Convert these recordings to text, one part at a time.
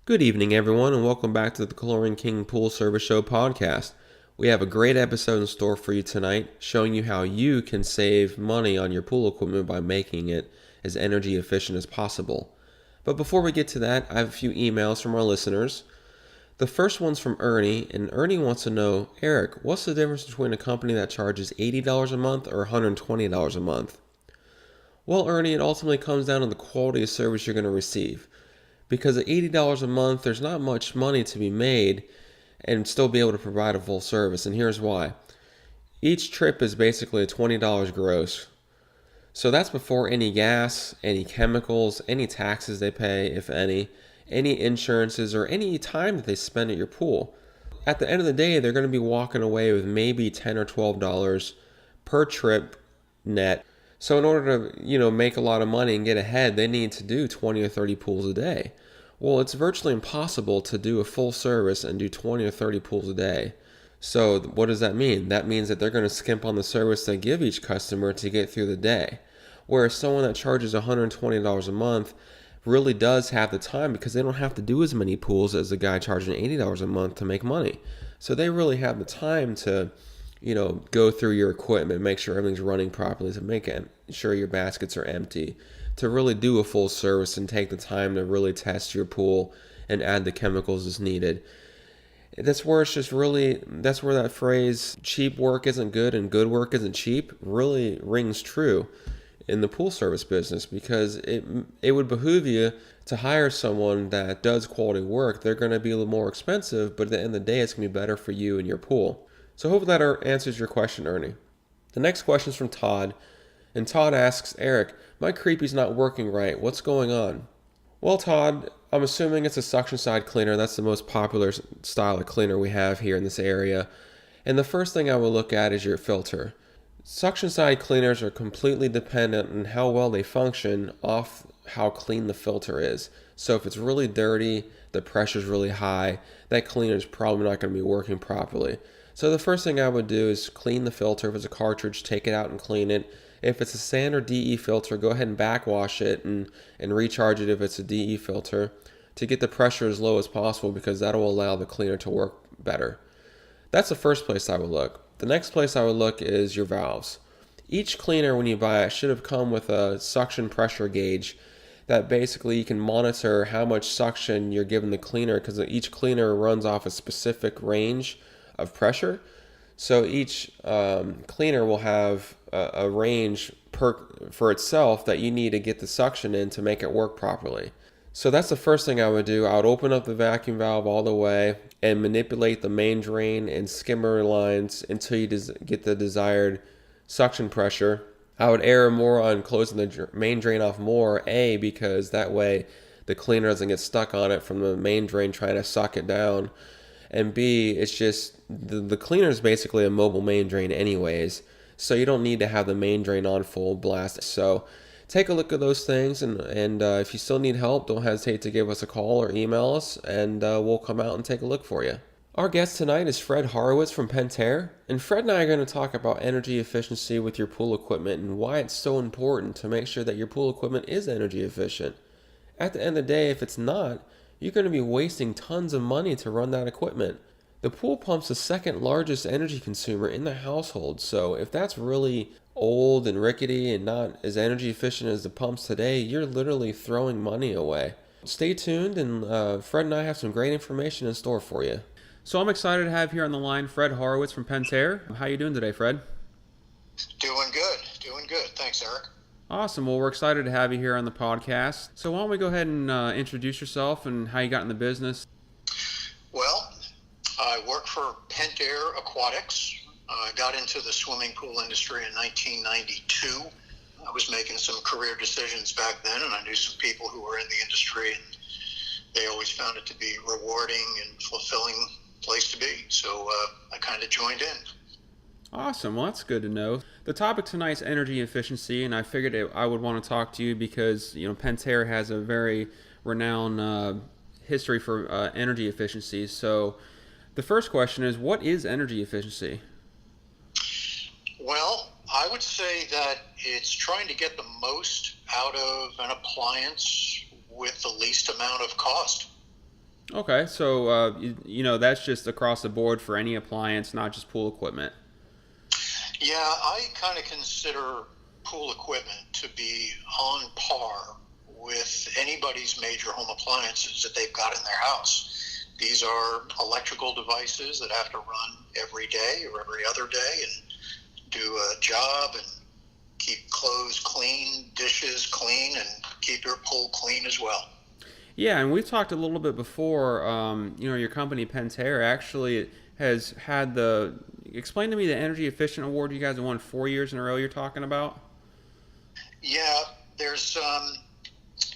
Good evening, everyone, and welcome back to the Chlorine King Pool Service Show podcast. We have a great episode in store for you tonight, showing you how you can save money on your pool equipment by making it as energy efficient as possible. But before we get to that, I have a few emails from our listeners. The first one's from Ernie, and Ernie wants to know, Eric, what's the difference between a company that charges $80 a month or $120 a month? Well, Ernie, it ultimately comes down to the quality of service you're going to receive. Because at $80 a month, there's not much money to be made and still be able to provide a full service. And here's why. Each trip is basically a $20 gross. So that's before any gas, any chemicals, any taxes they pay, if any insurances, or any time that they spend at your pool. At the end of the day, they're going to be walking away with maybe $10 or $12 per trip net. So in order to, make a lot of money and get ahead, they need to do 20 or 30 pools a day. Well, it's virtually impossible to do a full service and do 20 or 30 pools a day. So what does that mean? That means that they're going to skimp on the service they give each customer to get through the day. Whereas someone that charges $120 a month really does have the time because they don't have to do as many pools as the guy charging $80 a month to make money. So they really have the time to go through your equipment, make sure everything's running properly, to make sure your baskets are empty, to really do a full service and take the time to really test your pool and add the chemicals as needed. That's where that phrase, cheap work isn't good and good work isn't cheap, really rings true in the pool service business, because it would behoove you to hire someone that does quality work. They're going to be a little more expensive, but at the end of the day, it's going to be better for you and your pool. So hopefully that answers your question, Ernie. The next question is from Todd, and Todd asks, Eric, my creepy's not working right. What's going on? Well, Todd, I'm assuming it's a suction side cleaner. That's the most popular style of cleaner we have here in this area. And the first thing I will look at is your filter. Suction side cleaners are completely dependent on how well they function off how clean the filter is. So if it's really dirty, the pressure's really high, that cleaner is probably not going to be working properly. So the first thing I would do is clean the filter. If it's a cartridge, take it out and clean it. If it's a sand or DE filter, go ahead and backwash it and recharge it if it's a DE filter to get the pressure as low as possible, because that will allow the cleaner to work better. That's the first place I would look. The next place I would look is your valves. Each cleaner, when you buy it, should have come with a suction pressure gauge that basically you can monitor how much suction you're giving the cleaner, because each cleaner runs off a specific range of pressure. So each cleaner will have a range for itself that you need to get the suction in to make it work properly. So that's the first thing I would do. I would open up the vacuum valve all the way and manipulate the main drain and skimmer lines until you get the desired suction pressure. I would err more on closing the main drain off more, because that way the cleaner doesn't get stuck on it from the main drain trying to suck it down. And B, it's just the cleaner is basically a mobile main drain anyways, so you don't need to have the main drain on full blast. So take a look at those things, and if you still need help, don't hesitate to give us a call or email us, and we'll come out and take a look for you. Our guest tonight is Fred Horowitz from Pentair, and Fred and I are going to talk about energy efficiency with your pool equipment and why it's so important to make sure that your pool equipment is energy efficient. At the end of the day, if it's not, you're going to be wasting tons of money to run that equipment. The pool pump's the second largest energy consumer in the household, so if that's really old and rickety and not as energy efficient as the pumps today, you're literally throwing money away. Stay tuned, and Fred and I have some great information in store for you. So I'm excited to have here on the line Fred Horowitz from Pentair. How you doing today, Fred? Doing good. Thanks, Eric. Awesome. Well, we're excited to have you here on the podcast. So why don't we go ahead and introduce yourself and how you got in the business? Well, I work for Pentair Aquatics. I got into the swimming pool industry in 1992. I was making some career decisions back then, and I knew some people who were in the industry, and they always found it to be rewarding and fulfilling place to be. So I kind of joined in. Awesome. Well, that's good to know. The topic tonight is energy efficiency, and I figured I would want to talk to you because Pentair has a very renowned history for energy efficiency. So the first question is, what is energy efficiency? Well, I would say that it's trying to get the most out of an appliance with the least amount of cost. Okay, so that's just across the board for any appliance, not just pool equipment. Yeah, I kind of consider pool equipment to be on par with anybody's major home appliances that they've got in their house. These are electrical devices that have to run every day or every other day and do a job and keep clothes clean, dishes clean, and keep your pool clean as well. Yeah, and we talked a little bit before. Your company Pentair actually has had the. Explain to me the energy efficient award you guys have won 4 years in a row. You're talking about. Yeah, there's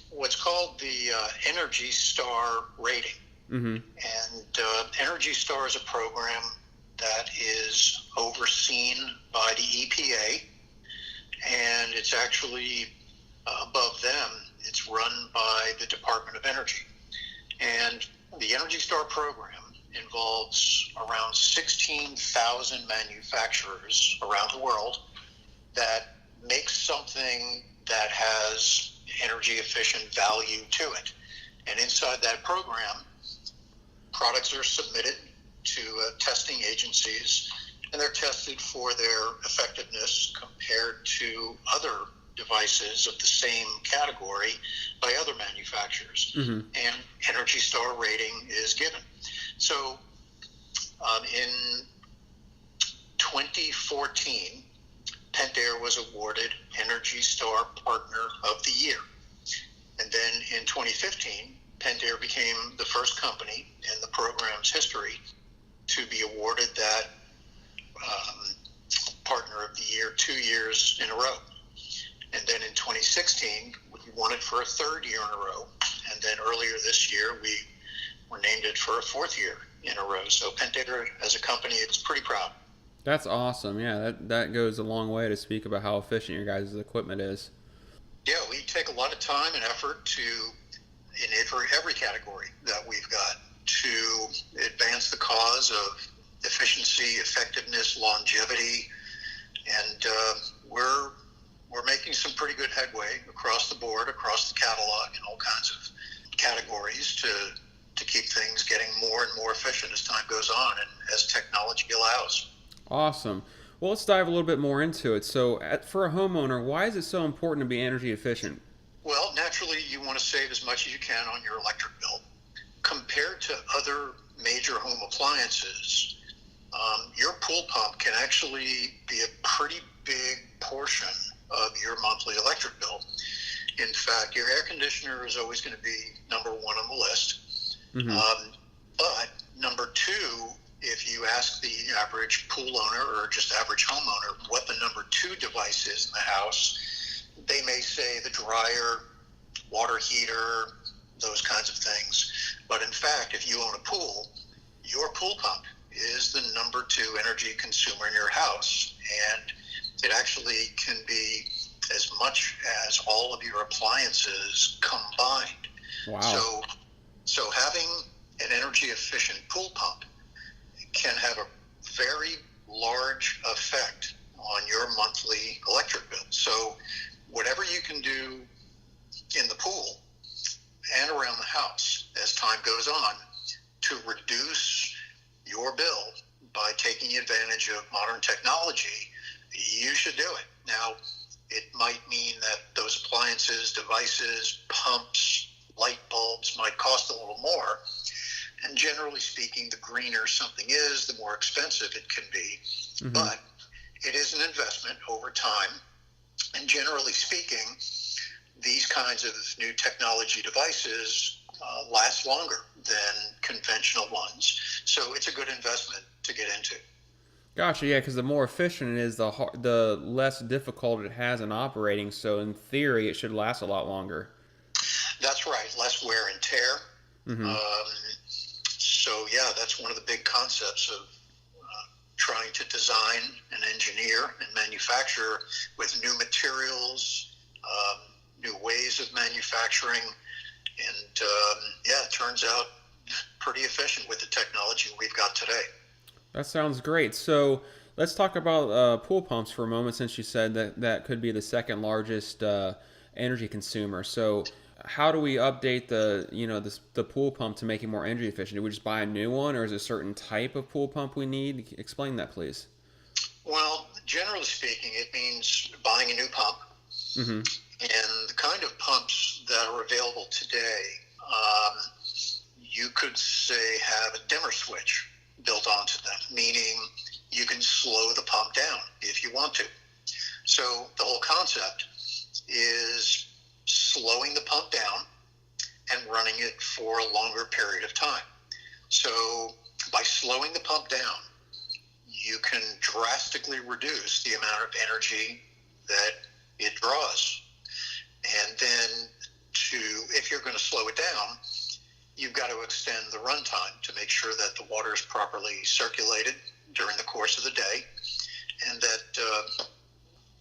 what's called the Energy Star rating. Mm-hmm. And Energy Star is a program that is overseen by the EPA, and it's actually above them. It's run by the Department of Energy. And the Energy Star program involves around 16,000 manufacturers around the world that make something that has energy efficient value to it. And inside that program, products are submitted to testing agencies, and they're tested for their effectiveness compared to other devices of the same category by other manufacturers. Mm-hmm. And Energy Star rating is given. So in 2014, Pentair was awarded Energy Star Partner of the Year. And then in 2015, Pentair became the first company in the program's history to be awarded that Partner of the Year 2 years in a row. And then in 2016, we won it for a third year in a row. And then earlier this year, we were named it for a fourth year in a row. So Pentair, as a company, is pretty proud. That's awesome. Yeah, that goes a long way to speak about how efficient your guys' equipment is. Yeah, we take a lot of time and effort in every category that we've got to advance the cause of efficiency, effectiveness, longevity, and we're making some pretty good headway across the board, across the catalog, in all kinds of categories to keep things getting more and more efficient as time goes on and as technology allows. Awesome. Well, let's dive a little bit more into it. So, for a homeowner, why is it so important to be energy efficient? Well, naturally, you want to save as much as you can on your electric bill. Compared to other major home appliances, your pool pump can actually be a pretty big portion of your monthly electric bill. In fact, your air conditioner is always going to be number one on the list. Mm-hmm. But number two, if you ask the average pool owner or just average homeowner what the number two device is in the house, they may say the dryer, water heater, those kinds of things. But in fact, if you own a pool, your pool pump is the number two energy consumer in your house. And it actually can be as much as all of your appliances combined. Wow. So having an energy efficient pool pump can have a very large effect on your monthly electric bill. So whatever you can do in the pool and around the house as time goes on to reduce your bill by taking advantage of modern technology, you should do it. Now, it might mean that those appliances, devices, pumps, light bulbs might cost a little more. And generally speaking, the greener something is, the more expensive it can be. Mm-hmm. But it is an investment over time. And generally speaking, these kinds of new technology devices last longer than conventional ones. So it's a good investment to get into. Gotcha, yeah, because the more efficient it is, the less difficult it has in operating. So in theory, it should last a lot longer. That's right, less wear and tear. Mm-hmm. So yeah, that's one of the big concepts of trying to design and engineer and manufacture with new materials, new ways of manufacturing, and it turns out pretty efficient with the technology we've got today. That sounds great. So let's talk about pool pumps for a moment, since you said that could be the second largest energy consumer. So how do we update the pool pump to make it more energy efficient? Do we just buy a new one, or is it a certain type of pool pump we need? Explain that, please. Well, generally speaking, it means buying a new pump. Mm-hmm. And the kind of pumps that are available today, you could say have a dimmer switch built onto them, meaning you can slow the pump down if you want to. So the whole concept is slowing the pump down and running it for a longer period of time. So by slowing the pump down, you can drastically reduce the amount of energy that it draws. And then if you're going to slow it down, you've got to extend the runtime to make sure that the water is properly circulated during the course of the day, and that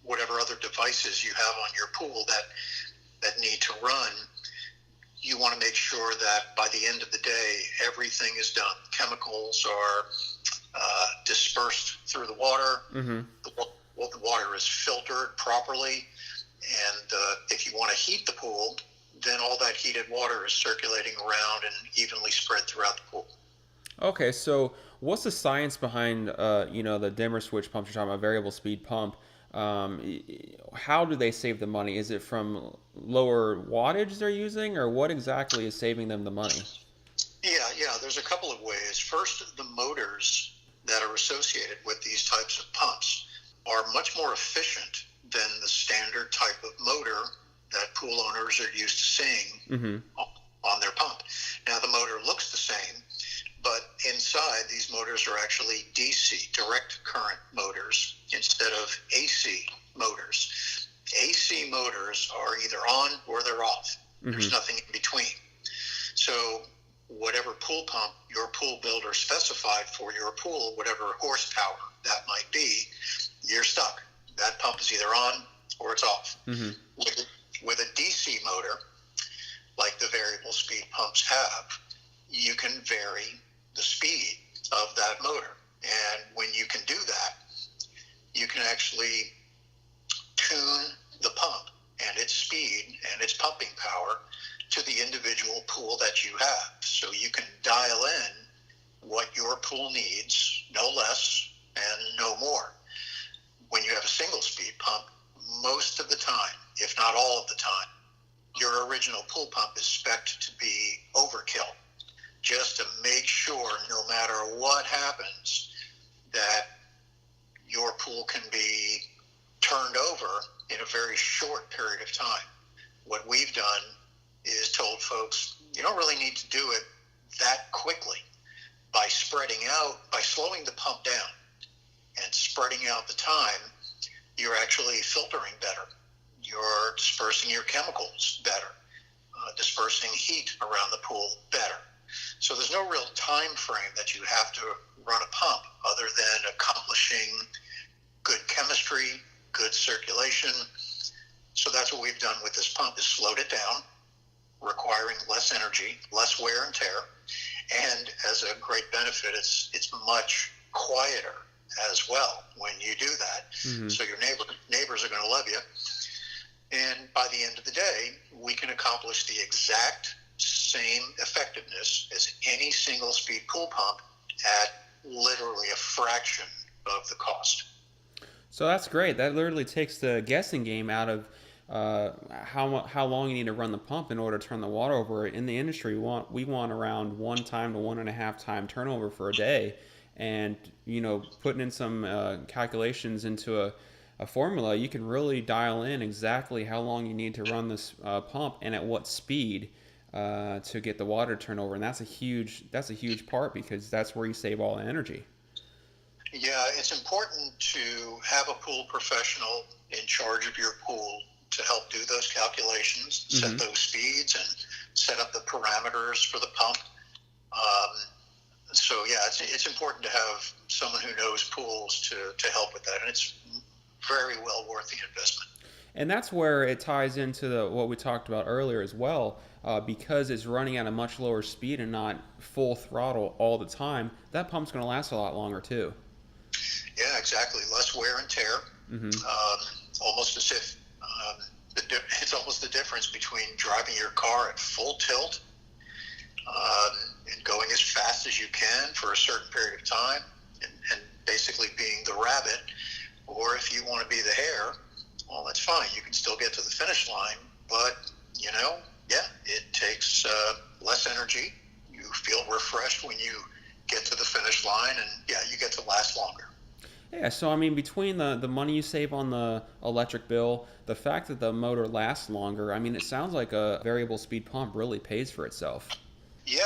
whatever other devices you have on your pool that need to run, you want to make sure that by the end of the day, everything is done. Chemicals are dispersed through the water. Mm-hmm. The water is filtered properly. And if you want to heat the pool, then all that heated water is circulating around and evenly spread throughout the pool. Okay, so what's the science behind the dimmer switch pumps you're talking about, variable speed pump? How do they save the money? Is it from lower wattage they're using, or what exactly is saving them the money? Yeah. There's a couple of ways. First, the motors that are associated with these types of pumps are much more efficient than the standard type of motor that pool owners are used to seeing mm-hmm. on their pump. Now, the motor looks the same, but inside these motors are actually DC, direct current motors, instead of AC motors. AC motors are either on or they're off. Mm-hmm. There's nothing in between. So whatever pool pump your pool builder specified for your pool, whatever horsepower that might be, you're stuck. That pump is either on or it's off. Mm-hmm. With a DC motor, like the variable speed pumps have, you can vary the speed of that motor. And when you can do that, you can actually tune the pump and its speed and its pumping power to the individual pool that you have. So you can dial in what your pool needs, no less and no more. When you have a single speed pump, most of the time, if not all of the time, your original pool pump is spec'd to be overkill, just to make sure no matter what happens that your pool can be turned over in a very short period of time. What we've done is told folks, you don't really need to do it that quickly. By slowing the pump down and spreading out the time, you're actually filtering better. You're dispersing your chemicals better, dispersing heat around the pool better. So there's no real time frame that you have to run a pump other than accomplishing good chemistry, good circulation. So that's what we've done with this pump, is slowed it down, requiring less energy, less wear and tear. And as a great benefit, it's much quieter as well when you do that. Mm-hmm. So your neighbors are going to love you. And by the end of the day, we can accomplish the exact same effectiveness as any single speed pool pump at literally a fraction of the cost. So that's great. That literally takes the guessing game out of how long you need to run the pump in order to turn the water over. In the industry, we want around 1 time to 1.5 time turnover for a day. And putting in some calculations into a formula, you can really dial in exactly how long you need to run this pump and at what speed to get the water turnover. And that's a huge part, because that's where you save all the energy. Yeah, it's important to have a pool professional in charge of your pool to help do those calculations, mm-hmm. set those speeds, and set up the parameters for the pump. So yeah, it's important to have someone who knows pools to help with that, and it's very well worth the investment. And that's where it ties into what we talked about earlier as well, because it's running at a much lower speed and not full throttle all the time. That pump's going to last a lot longer too. Yeah, exactly. Less wear and tear, mm-hmm. Almost as if the it's almost the difference between driving your car at full tilt and going as fast as you can for a certain period of time and basically being the rabbit, or if you want to be the hare, well, that's fine. You can still get to the finish line, but, it takes less energy. You feel refreshed when you get to the finish line, and, you get to last longer. Yeah, so I mean, between the money you save on the electric bill, the fact that the motor lasts longer, I mean, it sounds like a variable speed pump really pays for itself. Yeah,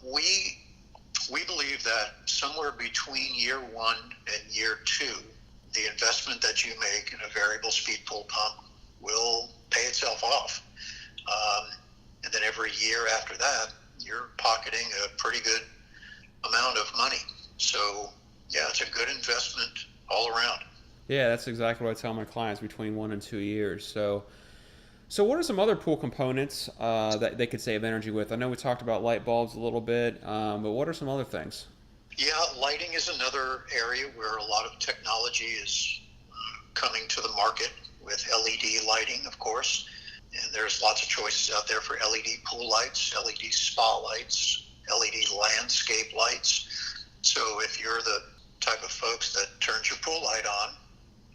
we believe that somewhere between year 1 and year 2, the investment that you make in a variable speed pull pump will pay itself off. And then every year after that, you're pocketing a pretty good amount of money. So, yeah, it's a good investment all around. Yeah, that's exactly what I tell my clients, between 1 and 2 years. So what are some other pool components that they could save energy with? I know we talked about light bulbs a little bit, but what are some other things? Yeah, lighting is another area where a lot of technology is coming to the market with LED lighting, of course. And there's lots of choices out there for LED pool lights, LED spa lights, LED landscape lights. So if you're the type of folks that turns your pool light on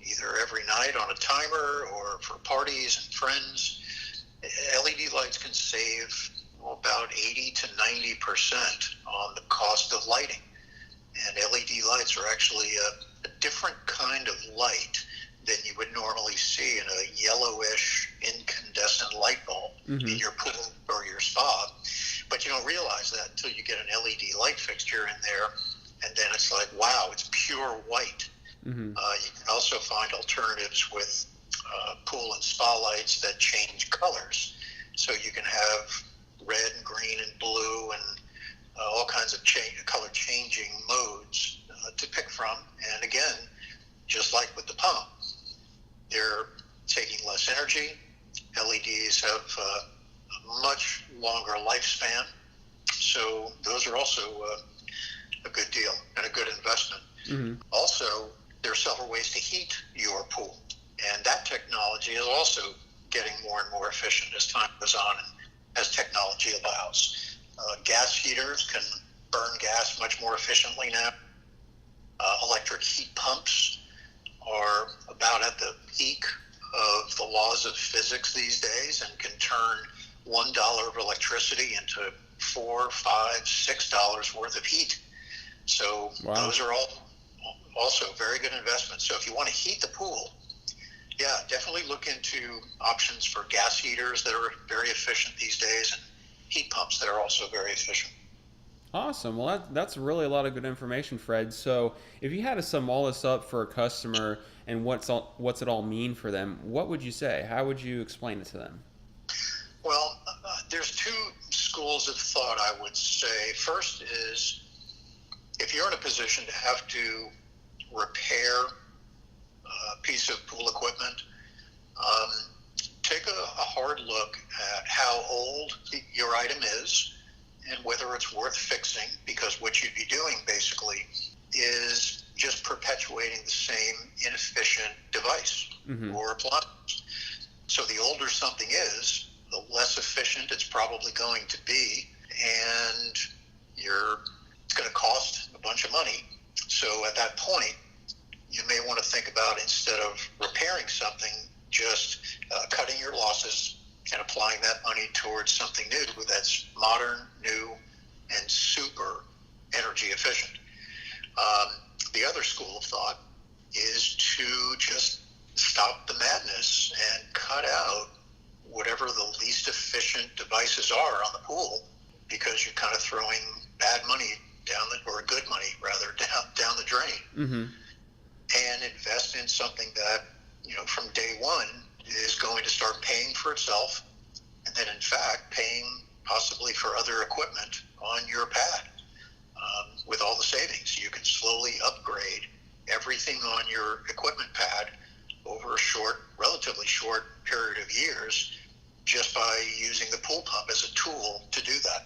either every night on a timer or for parties and friends, LED lights can save about 80 to 90% on the cost of lighting. And LED lights are actually a different kind of light than you would normally see in a yellowish incandescent light bulb in your pool or your spa. But you don't realize that until you get an LED light fixture in there, and then it's like, wow, it's pure white. You can also find alternatives with pool and spa lights that change colors. So you can have red and green and blue and all kinds of color changing modes to pick from. And again, just like with the pump, they're taking less energy. LEDs have a much longer lifespan. So those are also a good deal and a good investment. Also, there are several ways to heat your pool. And that technology is also getting more and more efficient as time goes on and as technology allows. Gas heaters can burn gas much more efficiently now. Electric heat pumps are about at the peak of the laws of physics these days and can turn $1 of electricity into $4, $5, $6 worth of heat. So those are all also very good investments. So if you want to heat the pool, definitely look into options for gas heaters that are very efficient these days and heat pumps that are also very efficient. Awesome. Well, that's really a lot of good information, Fred. So if you had to sum all this up for a customer and what's it all mean for them, what would you say? How would you explain it to them? Well, there's two schools of thought, I would say. First is, if you're in a position to have to repair a piece of pool equipment, take a hard look at how old your item is and whether it's worth fixing, because what you'd be doing basically is just perpetuating the same inefficient device or appliance. So the older something is, the less efficient it's probably going to be, and it's going to cost a bunch of money. So at that point, you may want to think about, instead of repairing something, just cutting your losses and applying that money towards something new that's modern, new, and super energy efficient. The other school of thought is to just stop the madness and cut out whatever the least efficient devices are on the pool, because you're kind of throwing bad money or good money rather, down the drain. And invest in something that, from day one is going to start paying for itself, and then in fact paying possibly for other equipment on your pad. With all the savings, you can slowly upgrade everything on your equipment pad over a relatively short period of years, just by using the pool pump as a tool to do that.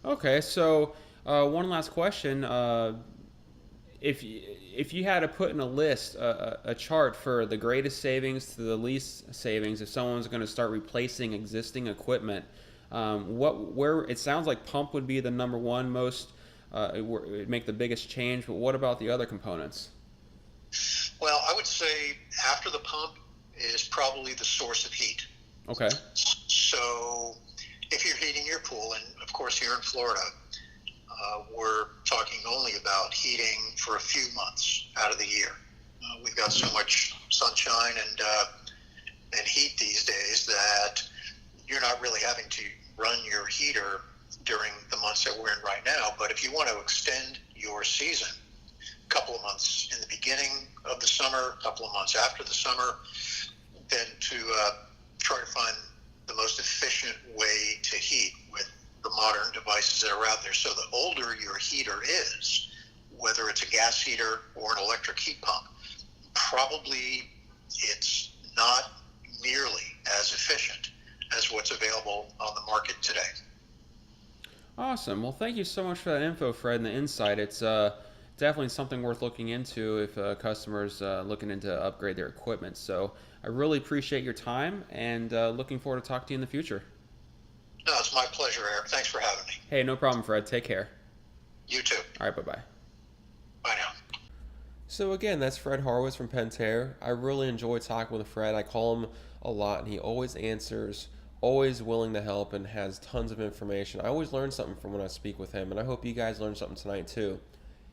Okay, so one last question. if you had to put in a list, a chart for the greatest savings to the least savings, if someone's going to start replacing existing equipment, where it sounds like pump would be the number one most, it would make the biggest change. But what about the other components? Well, I would say after the pump is probably the source of heat. Okay. So if you're heating your pool, and of course here in Florida, we're talking only about heating for a few months out of the year. We've got so much sunshine and heat these days that you're not really having to run your heater during the months that we're in right now. But if you want to extend your season, a couple of months in the beginning of the summer, a couple of months after the summer, then to try to find the most efficient way to heat with the modern devices that are out there. So the older your heater is, whether it's a gas heater or an electric heat pump, probably it's not nearly as efficient as what's available on the market today. Awesome. Well, thank you so much for that info, Fred, and the insight. It's definitely something worth looking into if a customer's looking into upgrade their equipment. So I really appreciate your time, and looking forward to talking to you in the future. No, it's my pleasure, Eric. Thanks for having me. Hey, no problem, Fred. Take care. You too. All right, bye-bye. Bye now. So again, that's Fred Horowitz from Pentair. I really enjoy talking with Fred. I call him a lot, and he always answers, always willing to help, and has tons of information. I always learn something from when I speak with him, and I hope you guys learned something tonight too.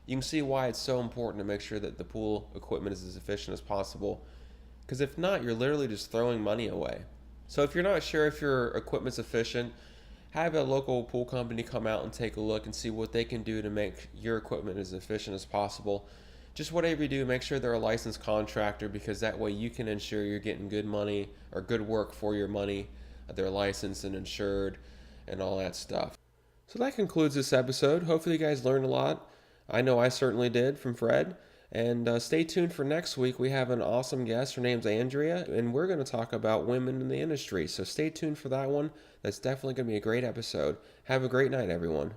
You can see why it's so important to make sure that the pool equipment is as efficient as possible, because if not, you're literally just throwing money away. So if you're not sure if your equipment's efficient, have a local pool company come out and take a look and see what they can do to make your equipment as efficient as possible. Just whatever you do, make sure they're a licensed contractor, because that way you can ensure you're getting good money or good work for your money. They're licensed and insured and all that stuff. So that concludes this episode. Hopefully you guys learned a lot. I know I certainly did from Fred. And stay tuned for next week. We have an awesome guest. Her name's Andrea, and we're going to talk about women in the industry. So stay tuned for that one. That's definitely going to be a great episode. Have a great night, everyone.